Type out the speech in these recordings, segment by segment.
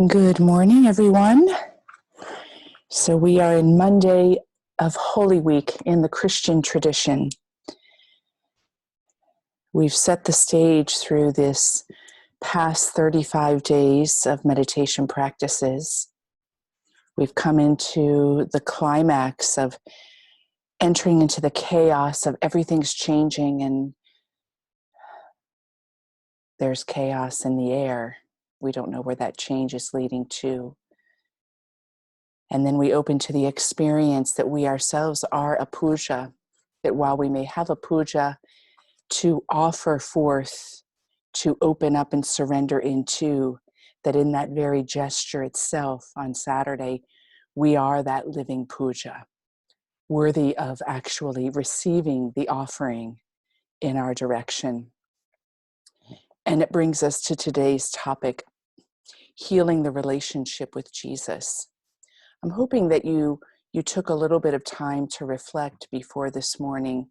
Good morning, everyone. So we are in Monday of Holy Week in the Christian tradition. We've set the stage through this past 35 days of meditation practices. We've come into the climax of entering into the chaos of everything's changing, and there's chaos in the air. We don't know where that change is leading to. And then we open to the experience that we ourselves are a puja, that while we may have a puja to offer forth, to open up and surrender into, that in that very gesture itself on Saturday, we are that living puja, worthy of actually receiving the offering in our direction. And it brings us to today's topic, healing the relationship with Jesus. I'm hoping that you took a little bit of time to reflect before this morning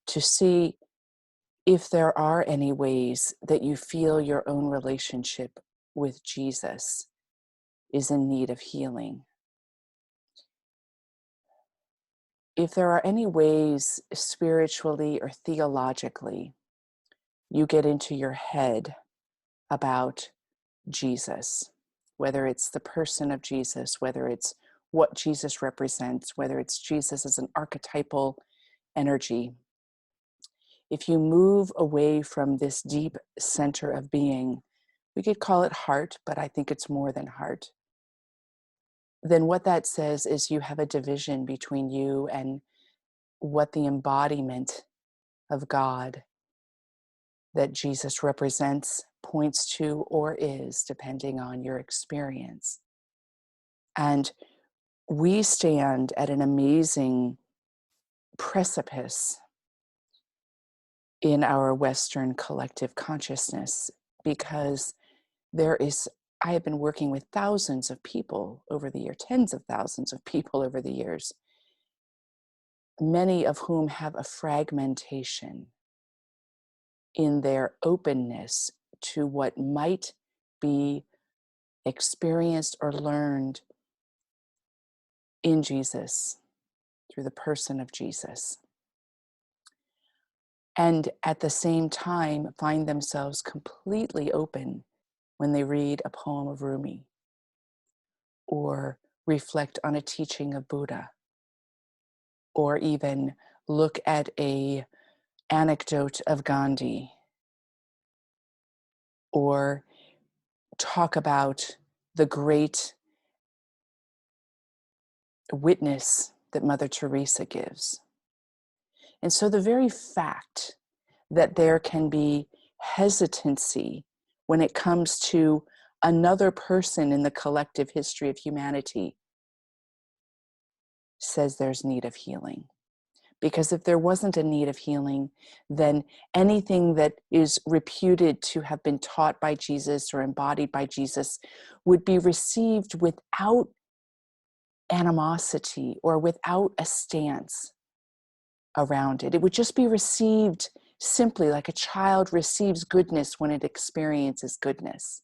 to see if there are any ways that you feel your own relationship with Jesus is in need of healing. If there are any ways spiritually or theologically you get into your head about Jesus, whether it's the person of Jesus, whether it's what Jesus represents, whether it's Jesus as an archetypal energy. If you move away from this deep center of being, we could call it heart, but I think it's more than heart. Then what that says is you have a division between you and what the embodiment of God that Jesus represents, points to, or is, depending on your experience. And we stand at an amazing precipice in our Western collective consciousness, because I have been working with thousands of people over the year, tens of thousands of people over the years, many of whom have a fragmentation in their openness to what might be experienced or learned in Jesus, through the person of Jesus. And at the same time, find themselves completely open when they read a poem of Rumi or reflect on a teaching of Buddha, or even look at an anecdote of Gandhi, or talk about the great witness that Mother Teresa gives. And so the very fact that there can be hesitancy when it comes to another person in the collective history of humanity says there's need of healing. Because if there wasn't a need of healing, then anything that is reputed to have been taught by Jesus or embodied by Jesus would be received without animosity or without a stance around it. It would just be received simply like a child receives goodness when it experiences goodness.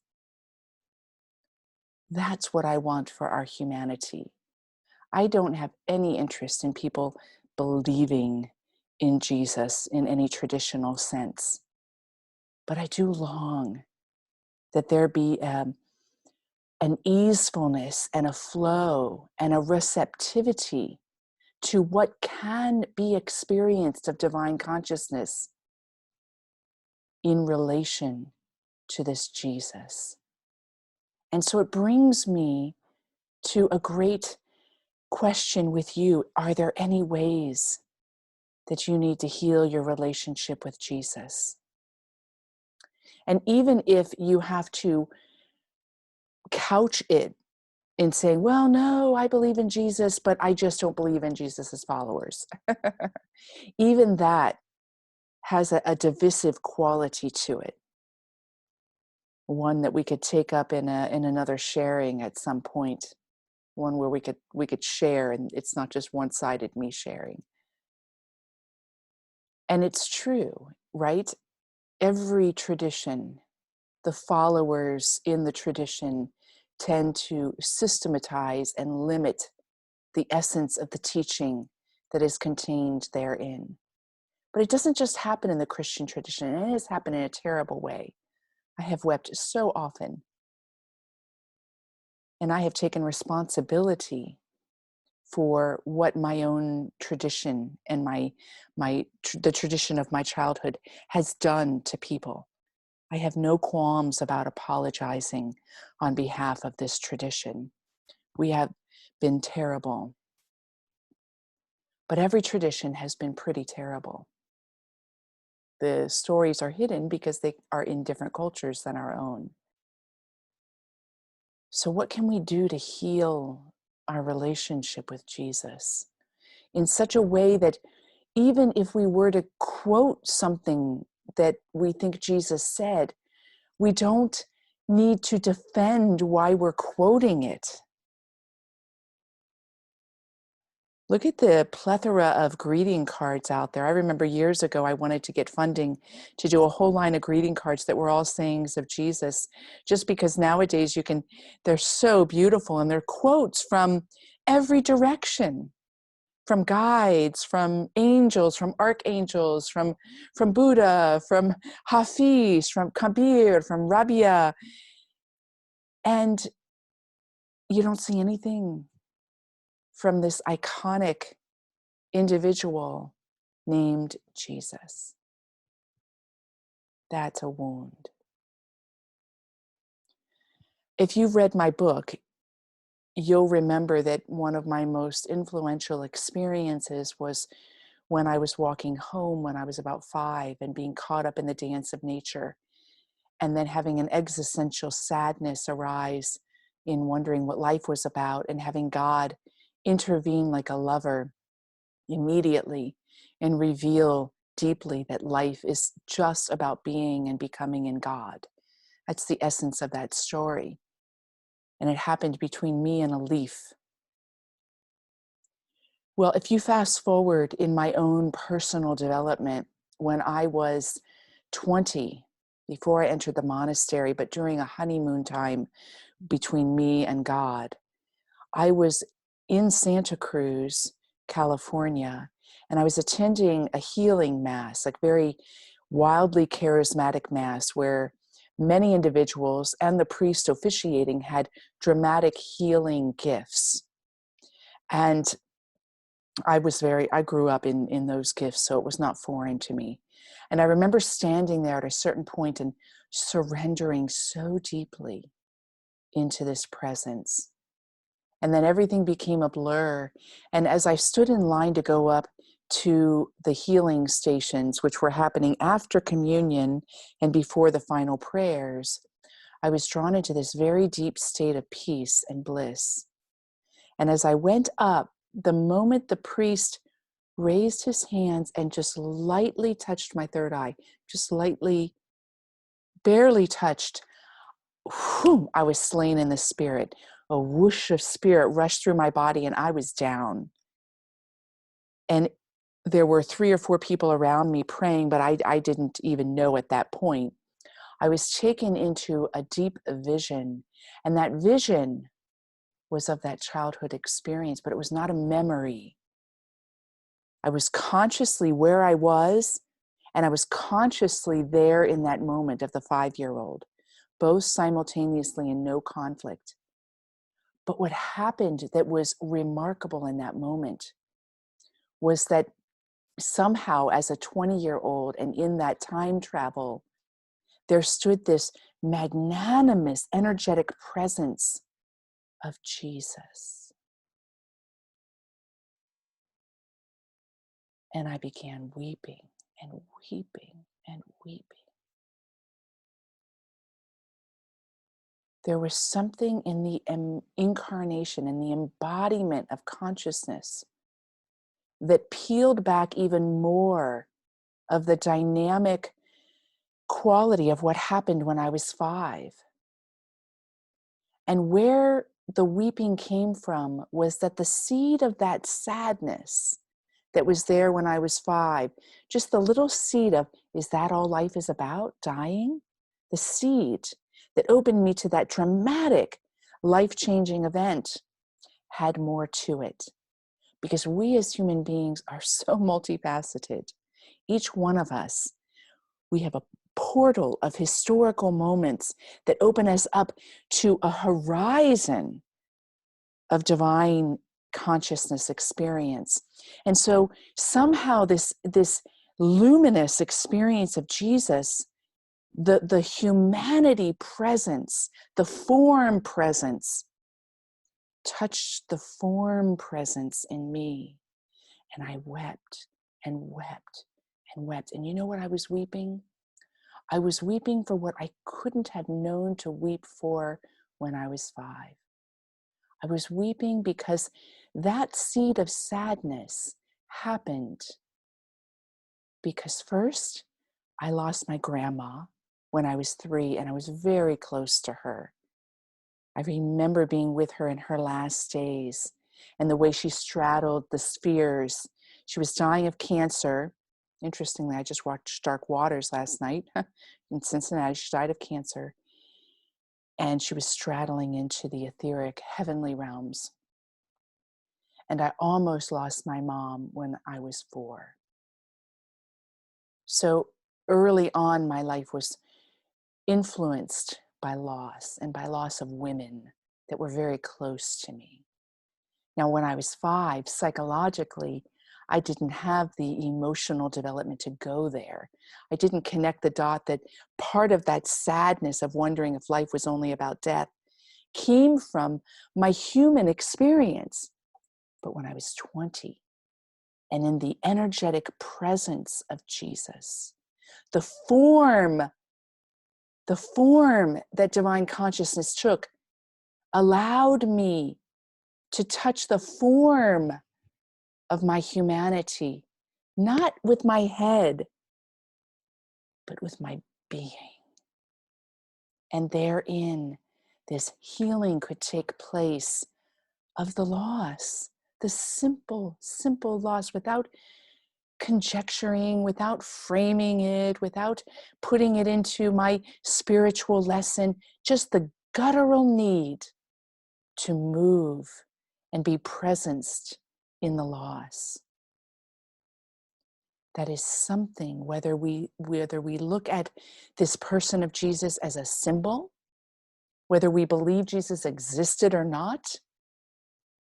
That's what I want for our humanity. I don't have any interest in people believing in Jesus in any traditional sense, but I do long that there be an easefulness and a flow and a receptivity to what can be experienced of divine consciousness in relation to this Jesus. And so it brings me to a great question with you. Are there any ways that you need to heal your relationship with Jesus? And even if you have to couch it in saying, well, no, I believe in Jesus, but I just don't believe in Jesus's followers. Even that has a divisive quality to it. One that we could take up in another sharing at some point. One where we could share, and it's not just one-sided me sharing. And it's true, right? Every tradition, the followers in the tradition tend to systematize and limit the essence of the teaching that is contained therein. But it doesn't just happen in the Christian tradition, and it has happened in a terrible way. I have wept so often. And I have taken responsibility for what my own tradition and the tradition of my childhood has done to people. I have no qualms about apologizing on behalf of this tradition. We have been terrible. But every tradition has been pretty terrible. The stories are hidden because they are in different cultures than our own. So what can we do to heal our relationship with Jesus in such a way that even if we were to quote something that we think Jesus said, we don't need to defend why we're quoting it? Look at the plethora of greeting cards out there. I remember years ago, I wanted to get funding to do a whole line of greeting cards that were all sayings of Jesus, just because nowadays they're so beautiful and they're quotes from every direction, from guides, from angels, from archangels, from Buddha, from Hafiz, from Kabir, from Rabia. And you don't see anything from this iconic individual named Jesus. That's a wound. If you've read my book, you'll remember that one of my most influential experiences was when I was walking home when I was about 5 and being caught up in the dance of nature, and then having an existential sadness arise in wondering what life was about, and having God intervene like a lover immediately and reveal deeply that life is just about being and becoming in God. That's the essence of that story. And it happened between me and a leaf. Well, if you fast forward in my own personal development, when I was 20, before I entered the monastery, but during a honeymoon time between me and God, I was in Santa Cruz, California, and I was attending a healing mass, like very wildly charismatic mass, where many individuals and the priest officiating had dramatic healing gifts. And I grew up in those gifts, so it was not foreign to me. And I remember standing there at a certain point and surrendering so deeply into this presence. And then everything became a blur. And as I stood in line to go up to the healing stations, which were happening after communion and before the final prayers, I was drawn into this very deep state of peace and bliss. And as I went up, the moment the priest raised his hands and just lightly touched my third eye, just lightly, barely touched, whew, I was slain in the spirit. A whoosh of spirit rushed through my body and I was down. And there were 3 or 4 people around me praying, but I didn't even know at that point. I was taken into a deep vision, and that vision was of that childhood experience, but it was not a memory. I was consciously where I was, and I was consciously there in that moment of the 5-year-old, both simultaneously in no conflict. But what happened that was remarkable in that moment was that somehow, as a 20-year-old and in that time travel, there stood this magnanimous, energetic presence of Jesus. And I began weeping and weeping and weeping. There was something in the incarnation, in the embodiment of consciousness, that peeled back even more of the dynamic quality of what happened when I was 5. And where the weeping came from was that the seed of that sadness that was there when I was 5, just the little seed of, is that all life is about, dying? The seed that opened me to that dramatic, life-changing event had more to it. Because we as human beings are so multifaceted. Each one of us, we have a portal of historical moments that open us up to a horizon of divine consciousness experience. And so somehow this luminous experience of Jesus, the humanity presence, the form presence, touched the form presence in me. And I wept and wept and wept. And you know what I was weeping? I was weeping for what I couldn't have known to weep for when I was 5. I was weeping because that seed of sadness happened because first I lost my grandma when I was 3, and I was very close to her. I remember being with her in her last days and the way she straddled the spheres. She was dying of cancer. Interestingly, I just watched Dark Waters last night in Cincinnati. She died of cancer. And she was straddling into the etheric heavenly realms. And I almost lost my mom when I was 4. So early on, my life was influenced by loss and by loss of women that were very close to me. Now, when I was 5, psychologically, I didn't have the emotional development to go there. I didn't connect the dot that part of that sadness of wondering if life was only about death came from my human experience. But when I was 20, and in the energetic presence of Jesus, the form that divine consciousness took allowed me to touch the form of my humanity, not with my head, but with my being. And therein, this healing could take place of the loss, the simple, simple loss, without conjecturing, without framing it, without putting it into my spiritual lesson, just the guttural need to move and be presenced in the loss. That is something, whether we look at this person of Jesus as a symbol, whether we believe Jesus existed or not,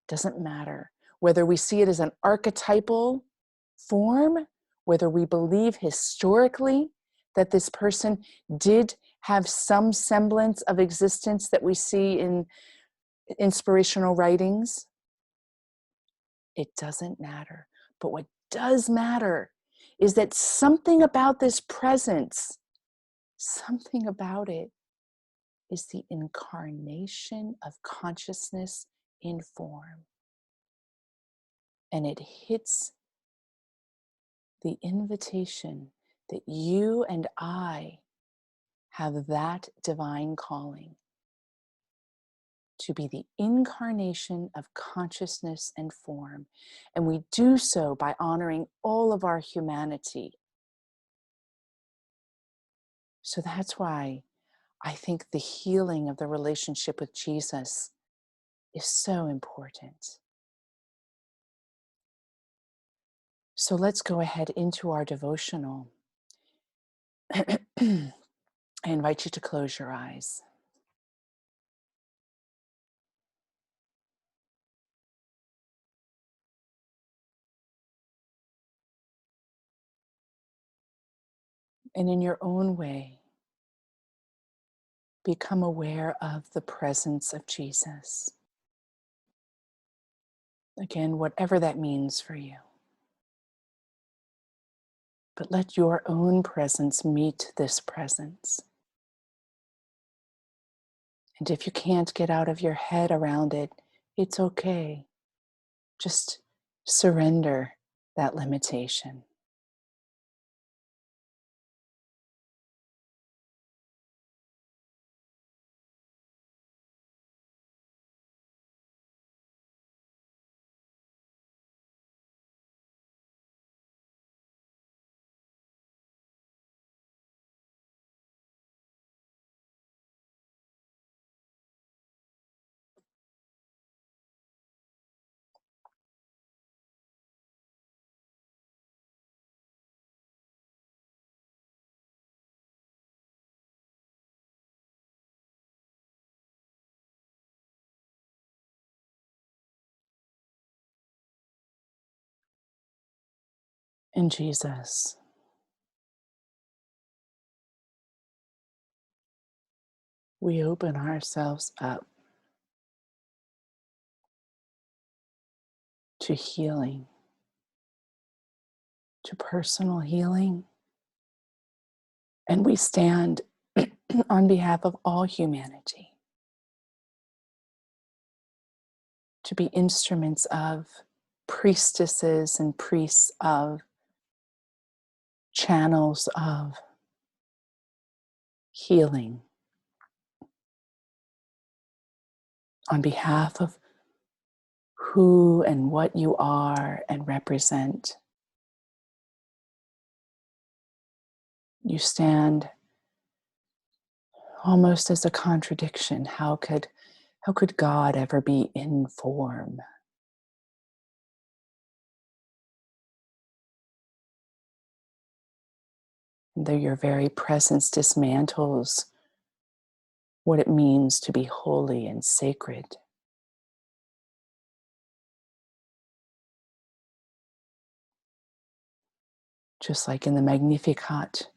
doesn't matter. Whether we see it as an archetypal form, whether we believe historically that this person did have some semblance of existence that we see in inspirational writings, it doesn't matter. But what does matter is that something about this presence, something about it is the incarnation of consciousness in form. And it hits the invitation that you and I have that divine calling to be the incarnation of consciousness and form. And we do so by honoring all of our humanity. So that's why I think the healing of the relationship with Jesus is so important. So let's go ahead into our devotional. I invite you to close your eyes. And in your own way, become aware of the presence of Jesus. Again, whatever that means for you. But let your own presence meet this presence. And if you can't get out of your head around it, it's okay. Just surrender that limitation. In Jesus, we open ourselves up to healing, to personal healing, and we stand on behalf of all humanity to be instruments of, priestesses and priests of, channels of healing on behalf of who and what you are and represent. You stand almost as a contradiction. How could God ever be in form? And though your very presence dismantles what it means to be holy and sacred. Just like in the Magnificat,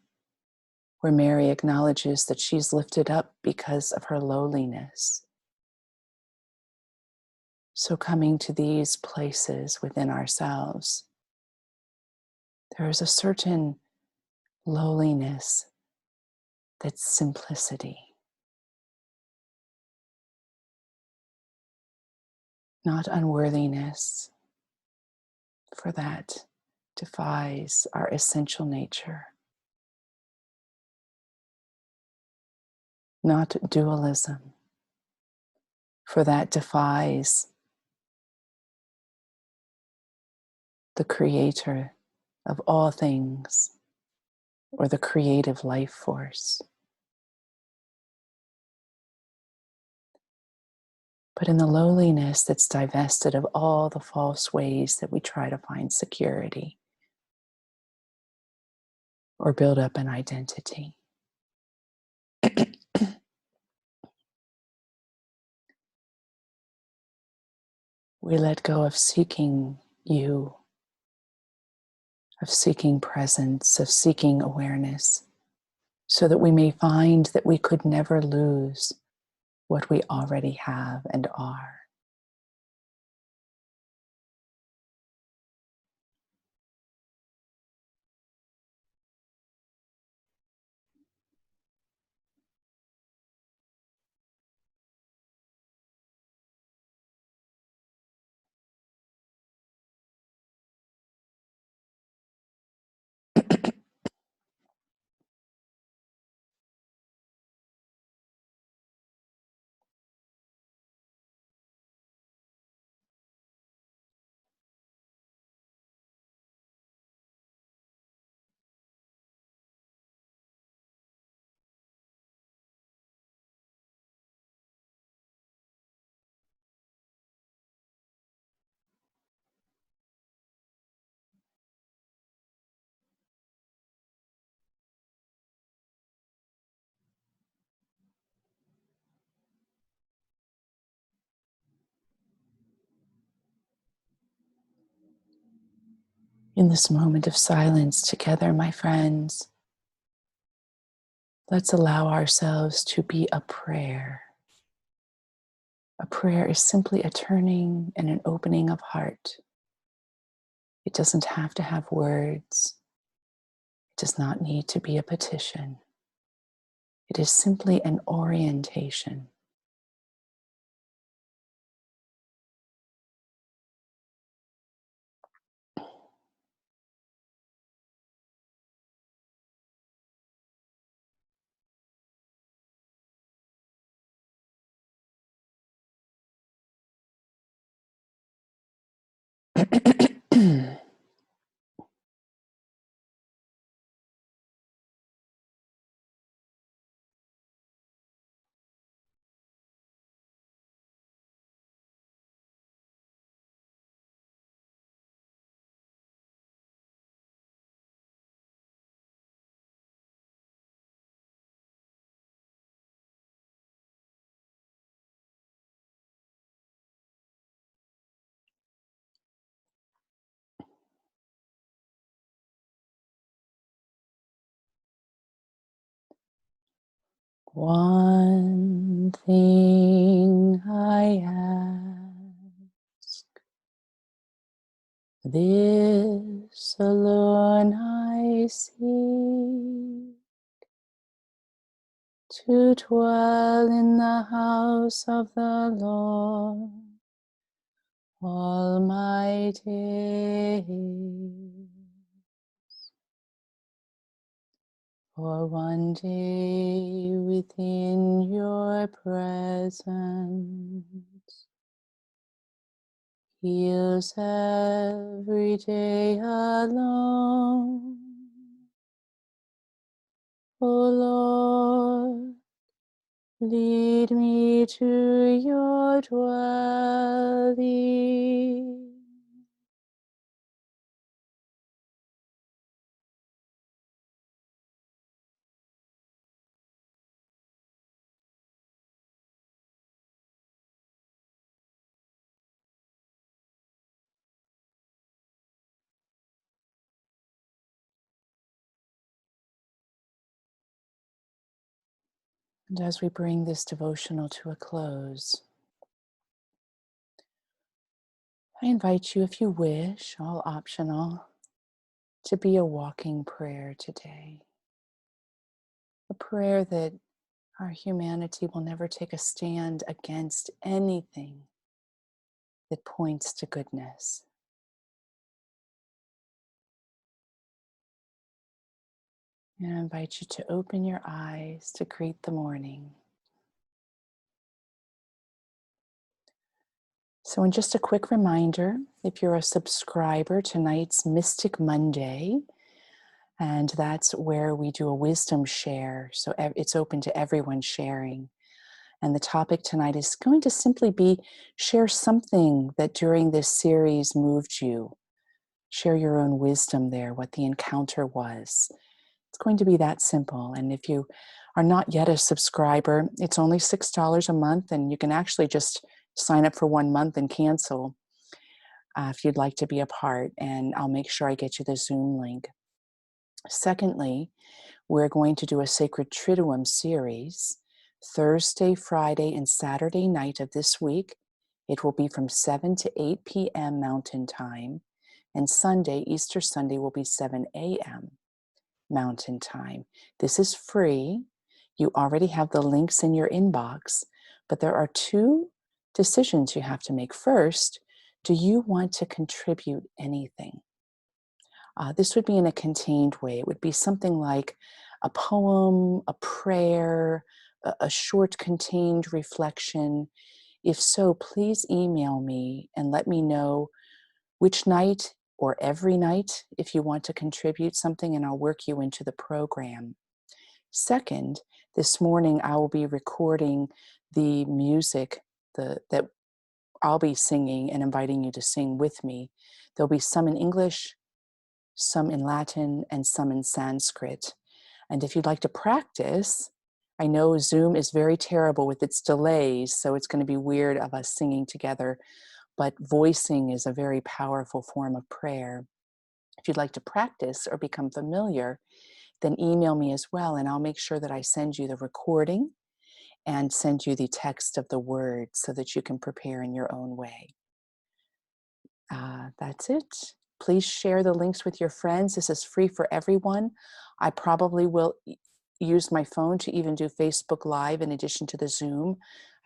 where Mary acknowledges that she's lifted up because of her lowliness. So coming to these places within ourselves, there is a certain lowliness that's simplicity, not unworthiness, for that defies our essential nature, not dualism, for that defies the creator of all things or the creative life force. But in the lowliness that's divested of all the false ways that we try to find security or build up an identity. We let go of seeking you, of seeking presence, of seeking awareness, so that we may find that we could never lose what we already have and are. In this moment of silence together, my friends, let's allow ourselves to be a prayer. A prayer is simply a turning and an opening of heart. It doesn't have to have words. It does not need to be a petition. It is simply an orientation. One thing I ask, this alone I seek, to dwell in the house of the Lord all my days. For one day within your presence heals every day alone. O Lord, lead me to your dwelling. And as we bring this devotional to a close, I invite you, if you wish, all optional, to be a walking prayer today. A prayer that our humanity will never take a stand against anything that points to goodness. And I invite you to open your eyes to greet the morning. So, in just a quick reminder, if you're a subscriber, tonight's Mystic Monday, and that's where we do a wisdom share. So it's open to everyone sharing. And the topic tonight is going to simply be share something that during this series moved you. Share your own wisdom there, what the encounter was. It's going to be that simple. And if you are not yet a subscriber, it's only $6 a month, and you can actually just sign up for 1 month and cancel if you'd like to be a part, and I'll make sure I get you the Zoom link. Secondly, we're going to do a Sacred Triduum series Thursday, Friday, and Saturday night of this week. It will be from 7 to 8 p.m. Mountain Time, and Sunday, Easter Sunday, will be 7 a.m. Mountain Time. This is free. You already have the links in your inbox, but there are two decisions you have to make. First, do you want to contribute anything? This would be in a contained way. It would be something like a poem, a prayer, a short contained reflection. If so, please email me and let me know which night or every night if you want to contribute something, and I'll work you into the program. Second, this morning I will be recording the music that I'll be singing and inviting you to sing with me. There'll be some in English, some in Latin, and some in Sanskrit. And if you'd like to practice, I know Zoom is very terrible with its delays, so it's going to be weird of us singing together, but voicing is a very powerful form of prayer. If you'd like to practice or become familiar, then email me as well, and I'll make sure that I send you the recording and send you the text of the words so that you can prepare in your own way. That's it. Please share the links with your friends. This is free for everyone. I probably will use my phone to even do Facebook Live in addition to the Zoom.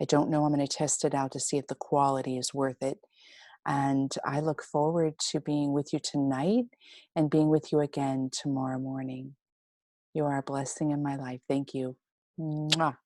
I don't know. I'm going to test it out to see if the quality is worth it. And I look forward to being with you tonight and being with you again tomorrow morning. You are a blessing in my life. Thank you. Mwah.